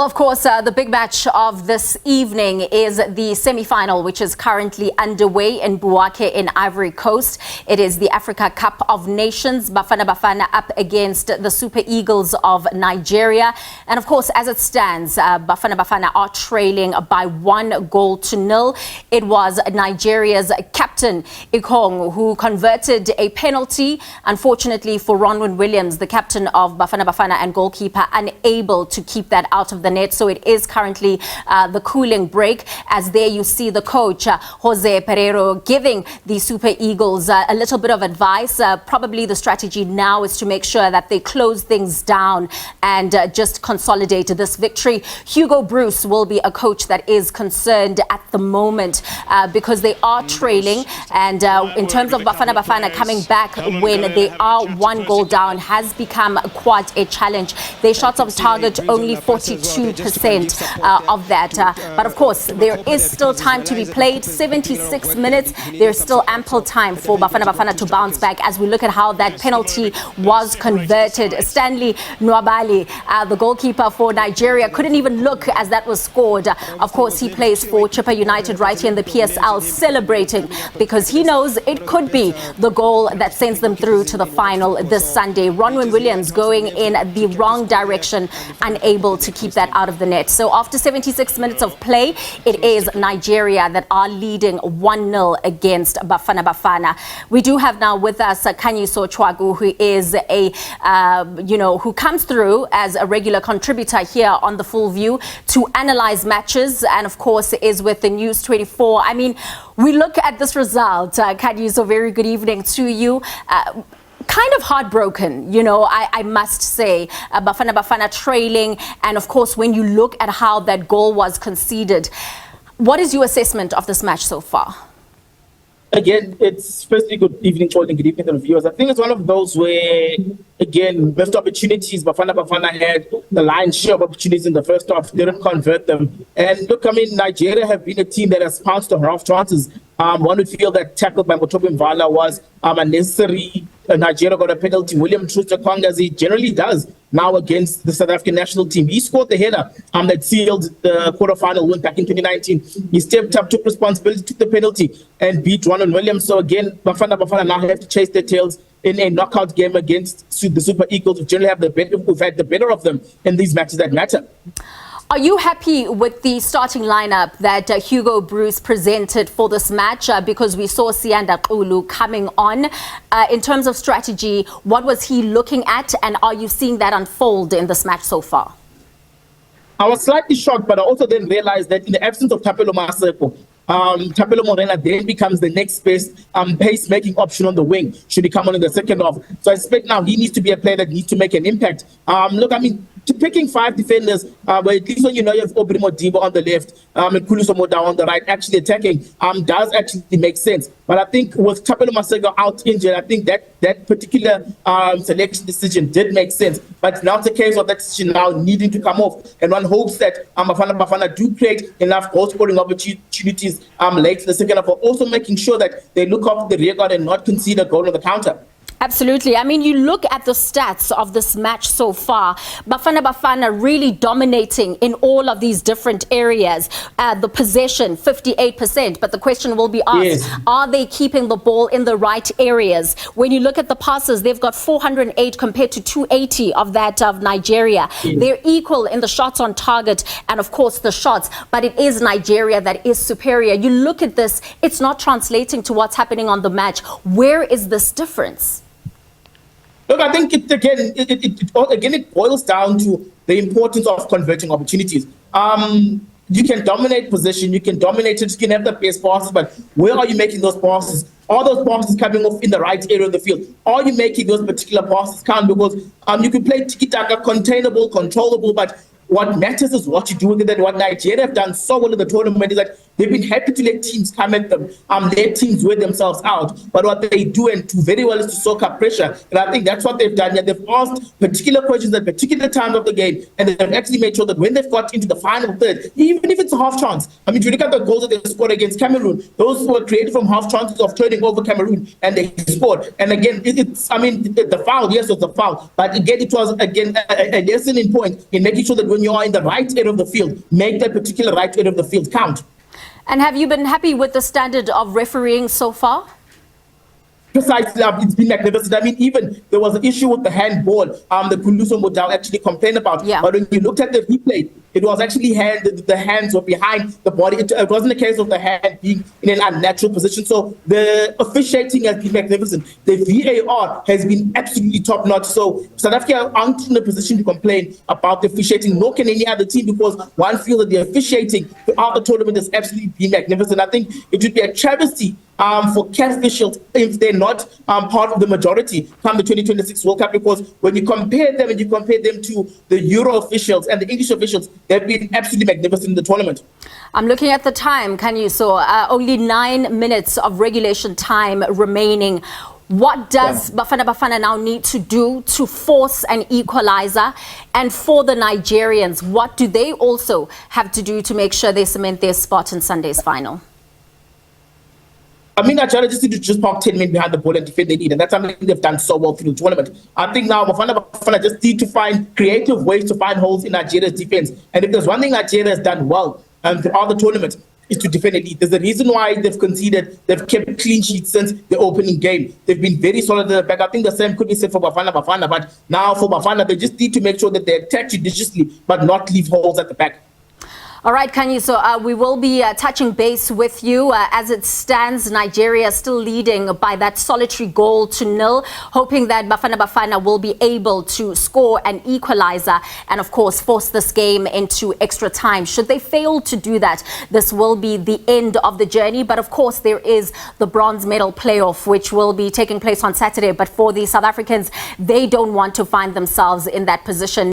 Well, of course, the big match of this evening is the semi-final, which is currently underway in Bouake in Ivory Coast. It is the Africa Cup of Nations. Bafana Bafana up against the Super Eagles of Nigeria. And of course, as it stands, Bafana Bafana are trailing by 1-0. It was Nigeria's captain, Ikong, who converted a penalty. Unfortunately for Ronwen Williams, the captain of Bafana Bafana and goalkeeper, unable to keep that out of the net. So it is currently the cooling break, as there you see the coach Jose Pereiro giving the Super Eagles a little bit of advice. Probably the strategy now is to make sure that they close things down and just consolidate this victory. Hugo Bruce will be a coach that is concerned at the moment because they are trailing, and in terms of Bafana Bafana coming back when they are 1 goal down has become quite a challenge. Their shots on target only 42% of that. But of course, there is still time to be played. 76 minutes. There's still ample time for Bafana Bafana to bounce back as we look at how that penalty was converted. Stanley Nwabali, the goalkeeper for Nigeria, couldn't even look as that was scored. Of course, he plays for Chippa United right here in the PSL, celebrating because he knows it could be the goal that sends them through to the final this Sunday. Ronwen Williams going in the wrong direction, unable to keep that out of the net. So after 76 minutes of play, it is Nigeria that are leading 1-0 against Bafana Bafana. We do have now with us Khanyiso Tshwaku, who is a, who comes through as a regular contributor here on The Full View to analyze matches, and of course is with the News 24. I mean, we look at this result. Khanyiso, very good evening to you. Kind of heartbroken, I must say. Bafana Bafana trailing, and of course when you look at how that goal was conceded, what is your assessment of this match so far? Again, it's firstly good evening, Jordan, good evening to the viewers. I think it's one of those where, again, missed opportunities. Bafana Bafana had the lion's share of opportunities in the first half, didn't convert them. And look, I mean, Nigeria have been a team that has pounced on half chances. One would feel that tackle by Motobi Mvala was unnecessary. Nigeria got a penalty. William Troost-Ekong, as he generally does now against the South African national team. He scored the header that sealed the quarterfinal win back in 2019. He stepped up, took responsibility, took the penalty, and beat Ronwen Williams. So again, Bafana now have to chase their tails in a knockout game against the Super Eagles, who generally have who've had the better of them in these matches that matter. Are you happy with the starting lineup that Hugo Bruce presented for this match? Because we saw Siyanda Kulu coming on. In terms of strategy, what was he looking at, and are you seeing that unfold in this match so far? I was slightly shocked, but I also then realized that in the absence of Thapelo Maseko, Thapelo Morena then becomes the next best pace-making option on the wing should he come on in the second half. So I expect now he needs to be a player that needs to make an impact. Look, I mean, picking 5 defenders, but at least when you know you have Obri Modibo on the left and Khanyiso Moda on the right, actually attacking, does actually make sense. But I think with Thapelo Maseko out injured, I think that particular selection decision did make sense. But now it's a case of that decision now needing to come off. And one hopes that Bafana Bafana do create enough goal-scoring opportunities late in the second half, but also making sure that they look after the rear guard and not concede a goal on the counter. Absolutely. I mean, you look at the stats of this match so far, Bafana Bafana really dominating in all of these different areas. The possession, 58%. But the question will be asked, Are they keeping the ball in the right areas? When you look at the passes, they've got 408 compared to 280 of that of Nigeria. They're equal in the shots on target and, of course, the shots. But it is Nigeria that is superior. You look at this, it's not translating to what's happening on the match. Where is this difference? Look, I think it boils down to the importance of converting opportunities. You can dominate possession, you can dominate it, you can have the best passes, but where are you making those passes? Are those passes coming off in the right area of the field? Are you making those particular passes count? Because you can play tiki-taka, containable, controllable, but what matters is what you do with it. And what Nigeria have done so well in the tournament is that They've been happy to let teams come at them, let teams wear themselves out. But what they do and do very well is to soak up pressure. And I think that's what they've done here. They've asked particular questions at particular times of the game, and they've actually made sure that when they've got into the final third, even if it's a half chance, I mean, if you look at the goals that they scored against Cameroon, those were created from half chances of turning over Cameroon, and they scored. And again, the foul, yes, it was a foul, but again, it was again a lesson in point in making sure that when you are in the right area of the field, make that particular right area of the field count. And have you been happy with the standard of refereeing so far? Precisely, it's been magnificent. I mean, even there was an issue with the handball that Khanyiso Modal actually complained about. Yeah. But when you looked at the replay, it was actually the hands were behind the body. It wasn't a case of the hand being in an unnatural position. So the officiating has been magnificent. The VAR has been absolutely top notch. So South Africa aren't in a position to complain about the officiating, nor can any other team, because one feels that the officiating throughout the tournament has absolutely been magnificent. I think it would be a travesty for CAF officials if they're not part of the majority come the 2026 World Cup, because when you compare them to the Euro officials and the English officials, they've been absolutely magnificent in the tournament. I'm looking at the time, Khanyiso. Only 9 minutes of regulation time remaining. What does Bafana now need to do to force an equalizer? And for the Nigerians, what do they also have to do to make sure they cement their spot in Sunday's final? I mean, Nigeria just need to just park 10 men behind the ball and defend their lead, and that's something they've done so well through the tournament. I think now Bafana just need to find creative ways to find holes in Nigeria's defense. And if there's one thing Nigeria has done well throughout the tournament, is to defend the lead. There's a reason why they've conceded. They've kept clean sheets since the opening game. They've been very solid at the back. I think the same could be said for Bafana, but now for Bafana, they just need to make sure that they attack judiciously, but not leave holes at the back. All right, Khanyiso, we will be touching base with you. As it stands, Nigeria still leading by that solitary goal to 0, hoping that Bafana will be able to score an equalizer and, of course, force this game into extra time. Should they fail to do that, this will be the end of the journey. But, of course, there is the bronze medal playoff, which will be taking place on Saturday. But for the South Africans, they don't want to find themselves in that position.